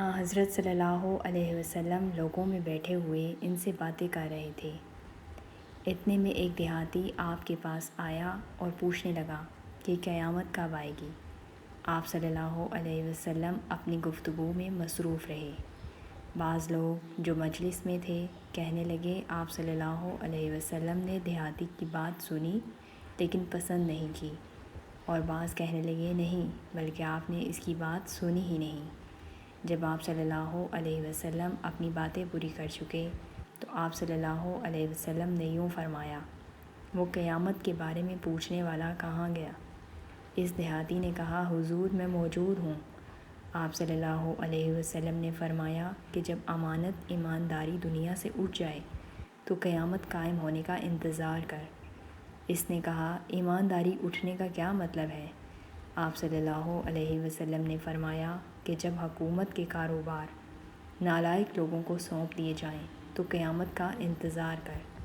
حضرت صلی اللہ علیہ وسلم لوگوں میں بیٹھے ہوئے ان سے باتیں کر رہے تھے۔ اتنے میں ایک دیہاتی آپ کے پاس آیا اور پوچھنے لگا کہ قیامت کب آئے گی۔ آپ صلی اللہ علیہ وسلم اپنی گفتگو میں مصروف رہے۔ بعض لوگ جو مجلس میں تھے کہنے لگے آپ صلی اللہ علیہ وسلم نے دیہاتی کی بات سنی لیکن پسند نہیں کی، اور بعض کہنے لگے نہیں بلکہ آپ نے اس کی بات سنی ہی نہیں۔ جب آپ صلی اللہ علیہ وسلم اپنی باتیں پوری کر چکے تو آپ صلی اللہ علیہ وسلم نے یوں فرمایا، وہ قیامت کے بارے میں پوچھنے والا کہاں گیا؟ اس دیہاتی نے کہا حضور میں موجود ہوں۔ آپ صلی اللہ علیہ وسلم نے فرمایا کہ جب امانت ایمانداری دنیا سے اٹھ جائے تو قیامت قائم ہونے کا انتظار کر۔ اس نے کہا ایمانداری اٹھنے کا کیا مطلب ہے؟ آپ صلی اللہ علیہ وسلم نے فرمایا کہ جب حکومت کے کاروبار نالائق لوگوں کو سونپ دیے جائیں تو قیامت کا انتظار کر۔